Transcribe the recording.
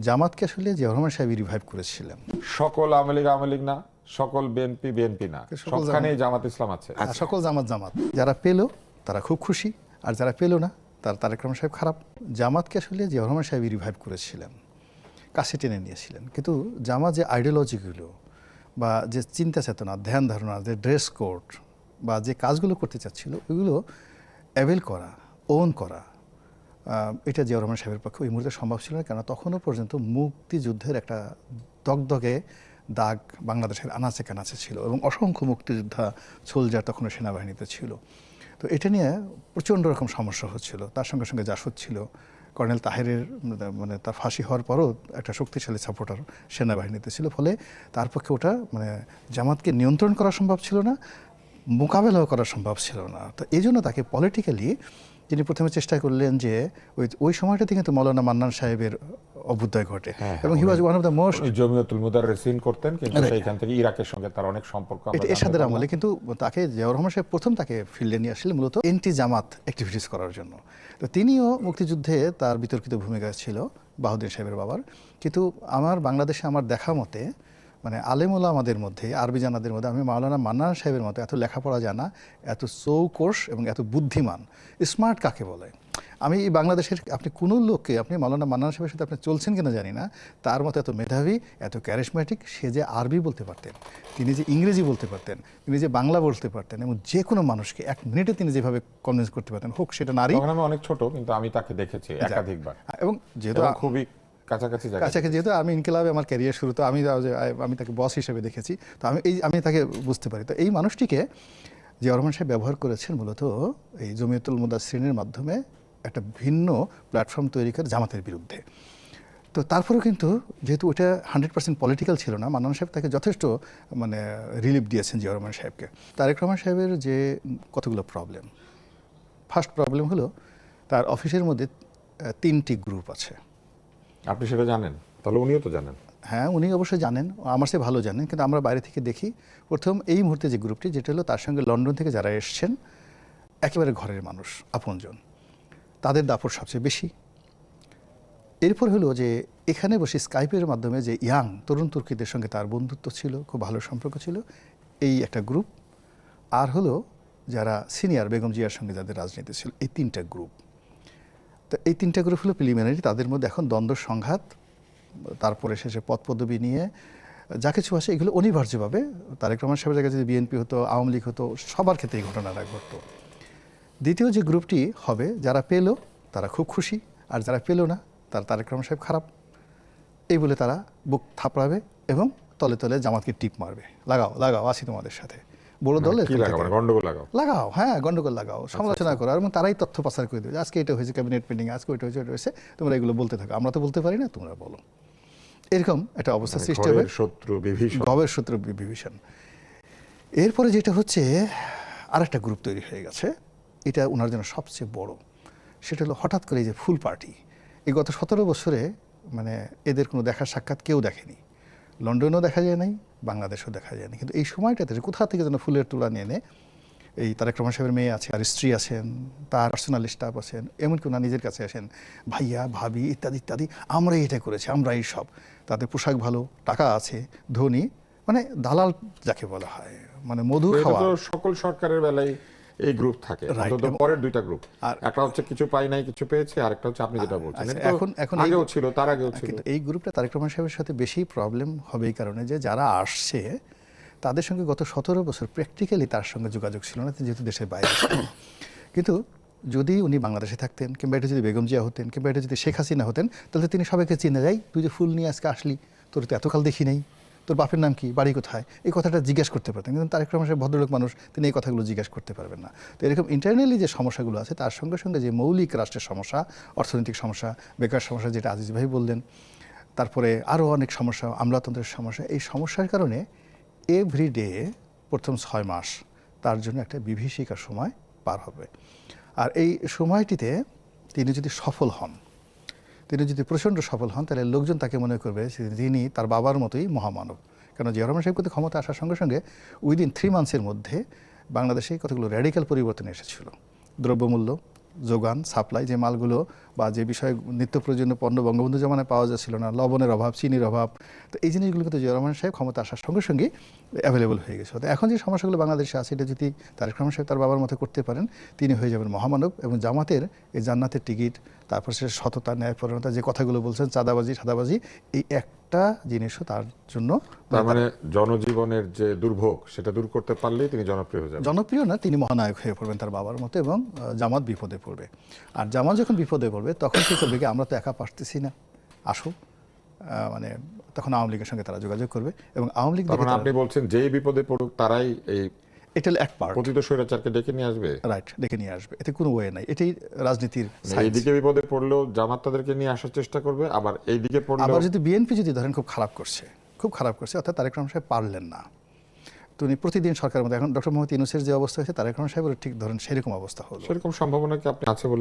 জামাতকে আসলে জিয়াউর রহমান সাহেব রিভাইভ করেছিলেন। সকল আওয়ামী লীগ না, সকল বিএনপি না, সবখানেই জামাত ইসলাম আছে। সকল জামাত যারা পেল তারা খুব খুশি, আর যারা পেল না তার তারেক রহমান সাহেব খারাপ। জামাতকে আসলে জিয়াউর রহমান সাহেব রিভাইভ করেছিলেন, কাছে টেনে নিয়েছিলেন। কিন্তু জামাত যে আইডিওলজিগুলো বা যে চিন্তা চেতনা, ধ্যান ধারণা, যে ড্রেস কোড বা যে কাজগুলো করতে চাচ্ছিল ওইগুলো অ্যাভেল করা, ওন করা, এটা জিয়াউর রহমান সাহেবের পক্ষে ওই মুহূর্তে সম্ভব ছিল না। কেন তখনও পর্যন্ত মুক্তিযুদ্ধের একটা দগদগে দাগ বাংলাদেশের আনাচে কানাচে ছিল এবং অসংখ্য মুক্তিযোদ্ধা সোলজার তখনও সেনাবাহিনীতে ছিল। তো এটা নিয়ে প্রচণ্ড রকম সমস্যা হচ্ছিল। তার সঙ্গে সঙ্গে জাসদ ছিল, কর্নেল তাহেরের মানে তার ফাঁসি হওয়ার পরও একটা শক্তিশালী সাপোর্টার সেনাবাহিনীতে ছিল। ফলে তার পক্ষে ওটা মানে জামাতকে নিয়ন্ত্রণ করা সম্ভব ছিল না, মোকাবেলাও করা সম্ভব ছিল না। তো এই জন্য তাকে পলিটিক্যালি তিনি প্রথমে চেষ্টা করলেন যে ওই সময়টাতে কিন্তু মৌলানা মান্নান সাহেবের অভ্যুদয় ঘটে এবং he was one of the most Jamiatul Mudarrisin করতেন, কিন্তু সেইখান থেকে ইরাকের সঙ্গে তার অনেক সম্পর্ক। এটা এরশাদের আমলে কিন্তু তাকে জিয়াউর রহমান সাহেব প্রথম তাকে ফিল্ডে নিয়ে আসলে মূলত এন্টি জামাত অ্যাক্টিভিটিস করার জন্য। তো তিনিও মুক্তিযুদ্ধে তার বিতর্কিত ভূমিকা ছিল বাহাউদ্দিন সাহেবের বাবার। কিন্তু আমার বাংলাদেশে আমার দেখা মতে মানে আলেম ওলামাদের মধ্যে, আরবি জানাদের মধ্যে আমি মাওলানা মান্নান সাহেবের মতো এত লেখাপড়া জানা, এত চৌকস এবং এত বুদ্ধিমান, স্মার্ট কাকে বলে, আমি বাংলাদেশের আপনি কোনো লোককে, আপনি মাওলানা মান্নান সাহেবের সাথে আপনি চলছেন কিনা জানি না, তার মতো এত মেধাবী, এত ক্যারিশম্যাটিক, সে যে আরবি বলতে পারতেন, তিনি যে ইংরেজি বলতে পারতেন, তিনি যে বাংলা বলতে পারতেন এবং যে কোনো মানুষকে এক মিনিটে তিনি যেভাবে কনভিন্স করতে পারতেন, হোক সেটা নারী। আমি অনেক ছোট, কিন্তু আমি তাকে দেখেছি একাধিকবার এবং যেহেতু খুবই কাছাকাছি, যেহেতু আমি ইনকিলাবে আমার ক্যারিয়ার শুরু, তো আমি তাকে বস হিসেবে দেখেছি, তো আমি তাকে বুঝতে পারি। তো এই মানুষটিকে জিয়াউর রহমান সাহেব ব্যবহার করেছেন মূলত এই জমিয়তুল মুদাসসিরিনের মাধ্যমে একটা ভিন্ন প্ল্যাটফর্ম তৈরি করে জামাতের বিরুদ্ধে। তো তারপরেও কিন্তু যেহেতু ওটা 100% পলিটিক্যাল ছিল না, মান্নান সাহেব তাকে যথেষ্ট মানে রিলিফ দিয়েছেন জিয়াউর রহমান সাহেবকে। তারেক রহমান সাহেবের যে কতগুলো প্রবলেম, ফার্স্ট প্রবলেম হলো তার অফিসের মধ্যে 3টি গ্রুপ আছে। আপনি সেটা জানেন? তাহলে উনিও তো জানেন। হ্যাঁ, উনি অবশ্যই জানেন, আমার চেয়ে ভালো জানেন, কিন্তু আমরা বাইরে থেকে দেখি। প্রথম এই মুহূর্তে যে গ্রুপটি, যেটা হলো তার সঙ্গে লন্ডন থেকে যারা এসছেন, একেবারে ঘরের মানুষ, আপনজন, তাদের দাপট সবচেয়ে বেশি। এরপর হলো যে এখানে বসে স্কাইপের মাধ্যমে যে ইয়াং তরুণ তুর্কিদের সঙ্গে তার বন্ধুত্ব ছিল, খুব ভালো সম্পর্ক ছিল, এই একটা গ্রুপ। আর হলো যারা সিনিয়র বেগম জিয়ার সঙ্গে যাদের রাজনীতি ছিল, এই 3টা গ্রুপ। তো এই 3টা গ্রুপ হলো প্রিলিমিনারি, তাদের মধ্যে এখন দ্বন্দ্ব সংঘাত, তারপরে শেষে পদ পদবি নিয়ে যা কিছু আছে এগুলো অনিবার্যভাবে তারেক রহমান সাহেবের জায়গায় যদি বিএনপি হতো, আওয়ামী লীগ হতো, সবার ক্ষেত্রে এই ঘটনাটা ঘটতো। দ্বিতীয় যে গ্রুপটি হবে, যারা পেল তারা খুব খুশি, আর যারা পেল না তার তারেক রহমান সাহেব খারাপ, এই বলে তারা বুক থাপড়াবে এবং তলে তলে জামাতকে টিপ মারবে, লাগাও আসি তোমাদের সাথে, বড় দলের লাগাও, হ্যাঁ গন্ডগোল লাগাও, সমালোচনা করো, এবং তারাই তথ্য পাচার করে দেবে, আজকে এটা হয়েছে ক্যাবিনেট মিটিং, আজকে ওইটা হয়েছে, ওইটা হয়েছে, তোমরা এগুলো বলতে থাকো, আমরা তো বলতে পারি না, তোমরা বলো। এরকম একটা অবস্থা সৃষ্টি হবে, গবের শত্রু বিভীষণ। এরপরে যেটা হচ্ছে আরেকটা গ্রুপ তৈরি হয়ে গেছে, এটা ওনার জন্য সবচেয়ে বড়, সেটা হলো হঠাৎ করে এই যে ফুল পার্টি, এই গত 17 বছরে মানে এদের কোনো দেখার সাক্ষাৎ কেউ দেখেনি, লন্ডনেও দেখা যায় নাই, বাংলাদেশেও দেখা যায় না, কিন্তু এই সময়টাতে কোথা থেকে যেন ফুলের তোড়া নিয়ে এনে এই তারেক রহমান সাহেবের মেয়ে আছে, আর স্ত্রী আছেন, তার পার্সোনাল স্টাফ আছেন, এমনকি ওনার নিজের কাছে আসেন, ভাইয়া ভাবি ইত্যাদি ইত্যাদি, আমরাই এটা করেছি, আমরাই সব, তাদের পোশাক ভালো, টাকা আছে, ধনী, মানে দালাল যাকে বলা হয়, মানে মধু খাওয়া। সকল সরকারের বেলায় এই গ্রুপ থাকে, পরের 2টা গ্রুপ, একটা হচ্ছে কিছু পাই নাই কিছু পেয়েছে, আর একটা হচ্ছে আপনি যেটা বলছেন এখন আগেও ছিল, তার আগেও ছিল। কিন্তু এই গ্রুপটা তারেক রহমান সাহেবের সাথে বেশি প্রবলেম হবে এই কারণে যে যারা আসছে তাদের সঙ্গে গত 17 বছর প্র্যাকটিক্যালি তার সঙ্গে যোগাযোগ ছিল না, যেহেতু দেশের বাইরে। কিন্তু যদি উনি বাংলাদেশে থাকতেন, কিংবা এটা যদি বেগম জিয়া হতেন, কিংবা এটা যদি শেখ হাসিনা হতেন, তাহলে তিনি সবাইকে চিনে যাই, তুই যে ফুল নিয়ে আজকে আসলি, তোর তো এতকাল দেখি নেই, তোর বাপের নাম কি, বাড়ি কোথায়, এই কথাটা জিজ্ঞেস করতে পারতেন। কিন্তু তারেক রহমান সাহেব ভদ্রলোক মানুষ, তিনি এই কথাগুলো জিজ্ঞেস করতে পারবেন না। তো এরকম ইন্টারনালি যে সমস্যাগুলো আছে, তার সঙ্গে সঙ্গে যে মৌলিক রাষ্ট্রের সমস্যা, অর্থনৈতিক সমস্যা, বেকার সমস্যা, যেটা আজিজ ভাই বললেন, তারপরে আরও অনেক সমস্যা, আমলাতন্ত্রের সমস্যা, এই সমস্যার কারণে এভরিডে প্রথম 6 মাস তার জন্য একটা বিভীষিকার সময় পার হবে। আর এই সময়টিতে তিনি যদি সফল হন, তিনি যদি প্রচণ্ড সফল হন, তাহলে লোকজন তাকে মনে করবে তিনি তার বাবার মতোই মহামানব। কেন জিয়া রহমান সাহেব কিন্তু ক্ষমতা আসার সঙ্গে সঙ্গে উইদিন 3 মান্থসের মধ্যে বাংলাদেশে কতগুলো র্যাডিক্যাল পরিবর্তন এসেছিল। দ্রব্যমূল্য, যোগান, সাপ্লাই, যে মালগুলো বা যে বিষয়ে নিত্য প্রয়োজনীয় পণ্য বঙ্গবন্ধু জমানায় পাওয়া যাচ্ছিল না, লবণের অভাব, চিনির অভাব, তো এই জিনিসগুলো কিন্তু জিয়াউর রহমান সাহেব ক্ষমতা আসার সঙ্গে সঙ্গে অ্যাভেলেবল হয়ে গেছে। তো এখন যে সমস্যাগুলো বাংলাদেশে আছে, এটা যদি তারেক রহমান সাহেব তার বাবার মতো করতে পারেন, তিনি হয়ে যাবেন মহামানব। এবং জামাতের এই জান্নাতের টিকিট, তারপর সে সততা, ন্যায়পরায়ণতা, যে কথাগুলো বলছেন, চাঁদাবাজি সাদাবাজি, এই একটা জিনিসও তার জন্য, তার মানে জনজীবনের যে দুর্ভোগ সেটা দূর করতে পারলেই তিনি জনপ্রিয় হয়ে যাবেন। জনপ্রিয় না, তিনি মহানায়ক হয়ে পড়বেন তার বাবার মতো, এবং জামাত বিপদে পড়বে। আর জামাত যখন বিপদে পড়বে তখন কি করবে কি, আমরা তো একা পারতেছি না, আসো, মানে তখন আওয়ামী লীগের সঙ্গে তারা যোগাযোগ করবে এবং আওয়ামী লীগ তখন আপনি বলছেন যেই বিপদে পড়ুক তারাই এই এটা এক পার্ট, পতিত স্বৈরাচারকে ডেকে নিয়ে আসবে। রাইট, ডেকে নিয়ে আসবে, এতে কোনো ওয়ে নাই, এটাই রাজনীতির সাইন্স। এইদিকে বিপদে পড়লেও জামাত তাদেরকে নিয়ে আসার চেষ্টা করবে, আবার এইদিকে পড়লেও আবার যদি বিএনপি যদি ধরেন খুব খারাপ করছে, অর্থাৎ তারেক রহমান সাহেব পারলেন না, তিনি প্রতিদিন সরকারের মধ্যে, এখন ডক্টর মোহাম্মদ ইউনূসের যে অবস্থা হয়েছে, তারেক রহমান সাহেবের ঠিক ধরেন সেরকম অবস্থা হলো। সেরকম সম্ভাবনা কি আপনি আছে বলে